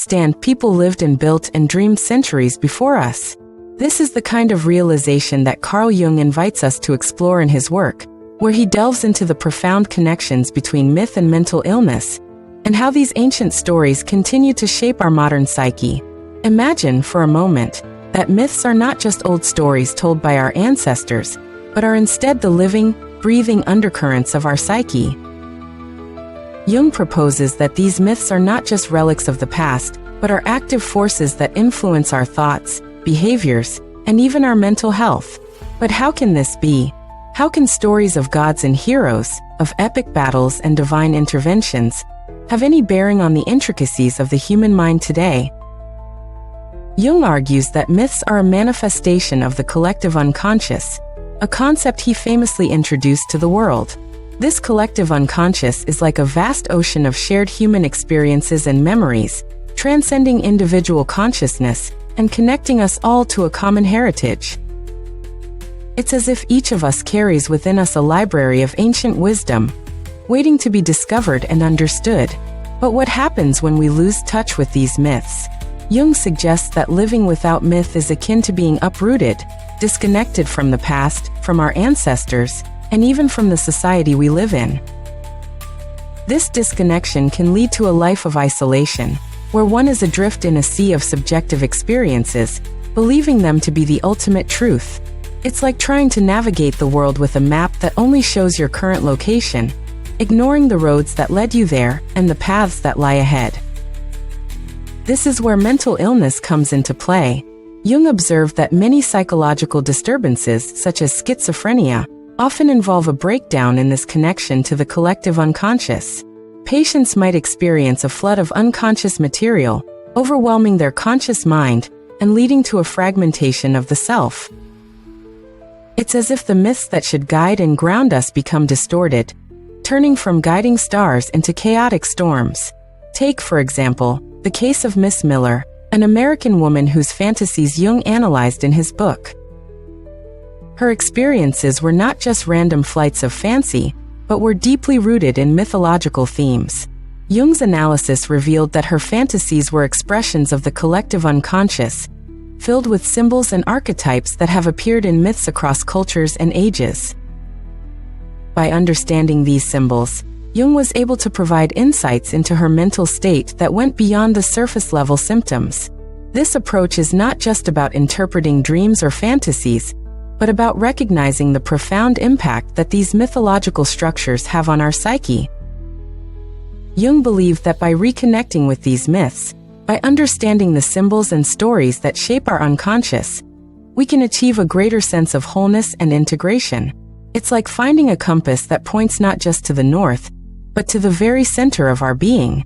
understand people lived and built and dreamed centuries before us. This is the kind of realization that Carl Jung invites us to explore in his work, where he delves into the profound connections between myth and mental illness, and how these ancient stories continue to shape our modern psyche. Imagine, for a moment, that myths are not just old stories told by our ancestors, but are instead the living, breathing undercurrents of our psyche. Jung proposes that these myths are not just relics of the past, but are active forces that influence our thoughts, behaviors, and even our mental health. But how can this be? How can stories of gods and heroes, of epic battles and divine interventions, have any bearing on the intricacies of the human mind today? Jung argues that myths are a manifestation of the collective unconscious, a concept he famously introduced to the world. This collective unconscious is like a vast ocean of shared human experiences and memories, transcending individual consciousness and connecting us all to a common heritage. It's as if each of us carries within us a library of ancient wisdom, waiting to be discovered and understood. But what happens when we lose touch with these myths? Jung suggests that living without myth is akin to being uprooted, disconnected from the past, from our ancestors, and even from the society we live in. This disconnection can lead to a life of isolation, where one is adrift in a sea of subjective experiences, believing them to be the ultimate truth. It's like trying to navigate the world with a map that only shows your current location, ignoring the roads that led you there and the paths that lie ahead. This is where mental illness comes into play. Jung observed that many psychological disturbances, such as schizophrenia, often involve a breakdown in this connection to the collective unconscious. Patients might experience a flood of unconscious material, overwhelming their conscious mind and leading to a fragmentation of the self. It's as if the myths that should guide and ground us become distorted, turning from guiding stars into chaotic storms. Take, for example, the case of Miss Miller, an American woman whose fantasies Jung analyzed in his book. Her experiences were not just random flights of fancy, but were deeply rooted in mythological themes. Jung's analysis revealed that her fantasies were expressions of the collective unconscious, filled with symbols and archetypes that have appeared in myths across cultures and ages. By understanding these symbols, Jung was able to provide insights into her mental state that went beyond the surface-level symptoms. This approach is not just about interpreting dreams or fantasies, but about recognizing the profound impact that these mythological structures have on our psyche. Jung believed that by reconnecting with these myths, by understanding the symbols and stories that shape our unconscious, we can achieve a greater sense of wholeness and integration. It's like finding a compass that points not just to the north, but to the very center of our being.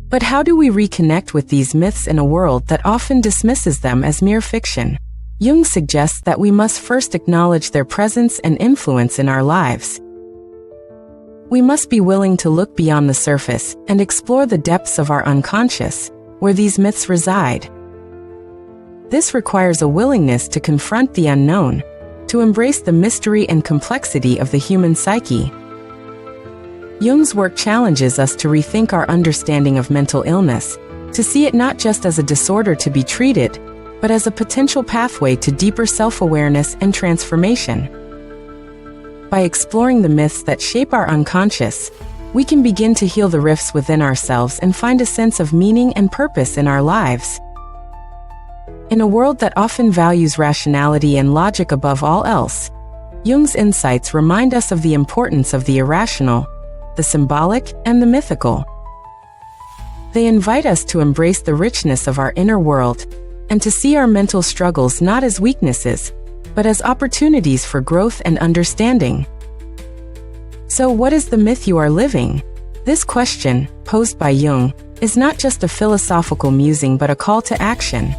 But how do we reconnect with these myths in a world that often dismisses them as mere fiction? Jung suggests that we must first acknowledge their presence and influence in our lives. We must be willing to look beyond the surface and explore the depths of our unconscious, where these myths reside. This requires a willingness to confront the unknown, to embrace the mystery and complexity of the human psyche. Jung's work challenges us to rethink our understanding of mental illness, to see it not just as a disorder to be treated, but as a potential pathway to deeper self-awareness and transformation. By exploring the myths that shape our unconscious, we can begin to heal the rifts within ourselves and find a sense of meaning and purpose in our lives. In a world that often values rationality and logic above all else, Jung's insights remind us of the importance of the irrational, the symbolic, and the mythical. They invite us to embrace the richness of our inner world, and to see our mental struggles not as weaknesses, but as opportunities for growth and understanding. So what is the myth you are living? This question, posed by Jung, is not just a philosophical musing but a call to action.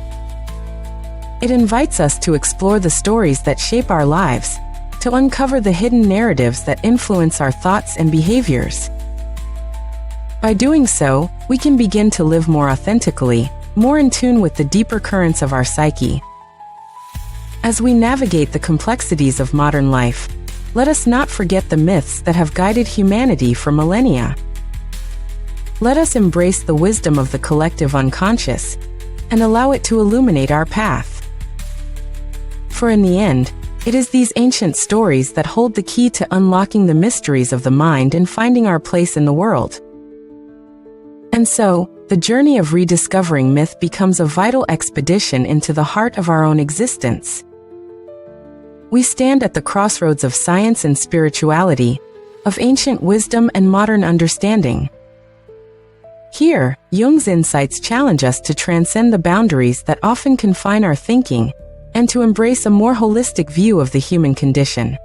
It invites us to explore the stories that shape our lives, to uncover the hidden narratives that influence our thoughts and behaviors. By doing so, we can begin to live more authentically, more in tune with the deeper currents of our psyche. As we navigate the complexities of modern life, let us not forget the myths that have guided humanity for millennia. Let us embrace the wisdom of the collective unconscious and allow it to illuminate our path. For in the end, it is these ancient stories that hold the key to unlocking the mysteries of the mind and finding our place in the world. And so, the journey of rediscovering myth becomes a vital expedition into the heart of our own existence. We stand at the crossroads of science and spirituality, of ancient wisdom and modern understanding. Here, Jung's insights challenge us to transcend the boundaries that often confine our thinking, and to embrace a more holistic view of the human condition.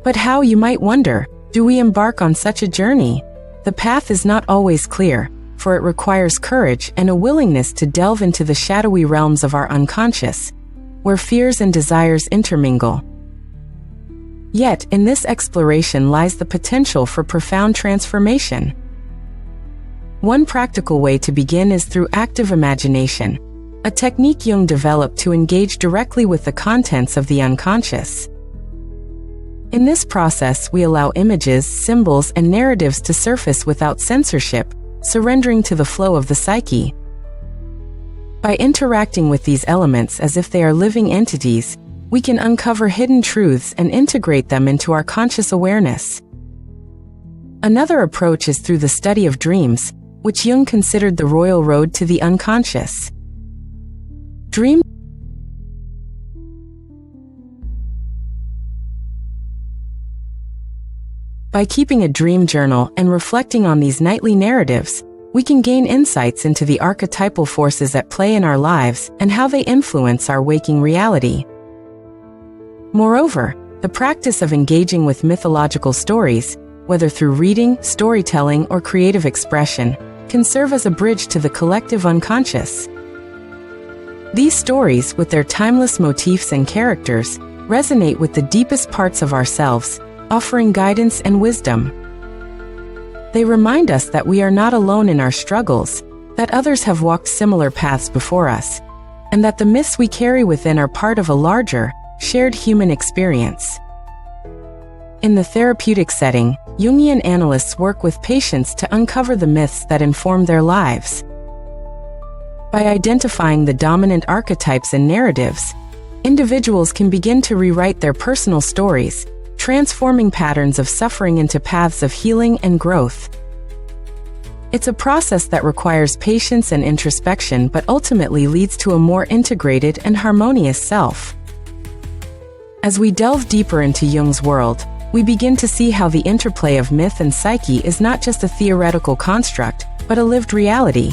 But how, you might wonder, do we embark on such a journey? The path is not always clear, for it requires courage and a willingness to delve into the shadowy realms of our unconscious, where fears and desires intermingle. Yet, in this exploration lies the potential for profound transformation. One practical way to begin is through active imagination, a technique Jung developed to engage directly with the contents of the unconscious. In this process, we allow images, symbols, and narratives to surface without censorship, surrendering to the flow of the psyche. By interacting with these elements as if they are living entities, we can uncover hidden truths and integrate them into our conscious awareness. Another approach is through the study of dreams, which Jung considered the royal road to the unconscious. Dream By keeping a dream journal and reflecting on these nightly narratives, we can gain insights into the archetypal forces at play in our lives and how they influence our waking reality. Moreover, the practice of engaging with mythological stories, whether through reading, storytelling, or creative expression, can serve as a bridge to the collective unconscious. These stories, with their timeless motifs and characters, resonate with the deepest parts of ourselves, offering guidance and wisdom. They remind us that we are not alone in our struggles, that others have walked similar paths before us, and that the myths we carry within are part of a larger, shared human experience. In the therapeutic setting, Jungian analysts work with patients to uncover the myths that inform their lives. By identifying the dominant archetypes and narratives, individuals can begin to rewrite their personal stories, transforming patterns of suffering into paths of healing and growth. It's a process that requires patience and introspection, but ultimately leads to a more integrated and harmonious self. As we delve deeper into Jung's world, we begin to see how the interplay of myth and psyche is not just a theoretical construct, but a lived reality.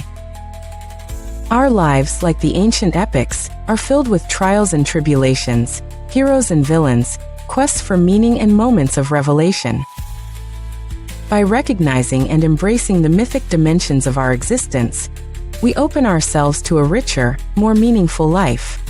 Our lives, like the ancient epics, are filled with trials and tribulations, heroes and villains, quests for meaning and moments of revelation. By recognizing and embracing the mythic dimensions of our existence, we open ourselves to a richer, more meaningful life.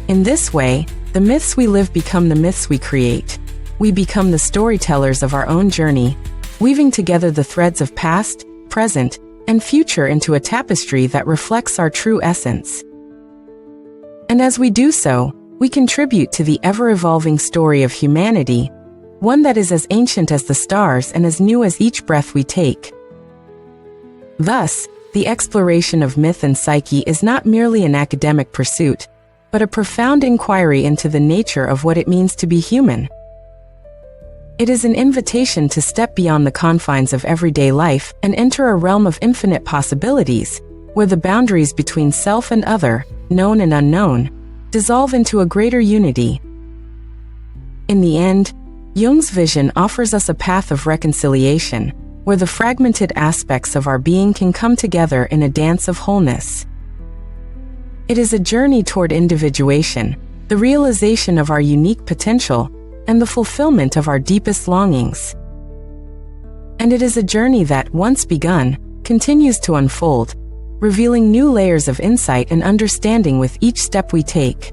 In this way, the myths we live become the myths we create. We become the storytellers of our own journey, weaving together the threads of past, present, and future into a tapestry that reflects our true essence. And as we do so, we contribute to the ever-evolving story of humanity, one that is as ancient as the stars and as new as each breath we take. Thus, the exploration of myth and psyche is not merely an academic pursuit, but a profound inquiry into the nature of what it means to be human. It is an invitation to step beyond the confines of everyday life and enter a realm of infinite possibilities, where the boundaries between self and other, known and unknown, dissolve into a greater unity. In the end, Jung's vision offers us a path of reconciliation, where the fragmented aspects of our being can come together in a dance of wholeness. It is a journey toward individuation, the realization of our unique potential, and the fulfillment of our deepest longings. And it is a journey that, once begun, continues to unfold, revealing new layers of insight and understanding with each step we take.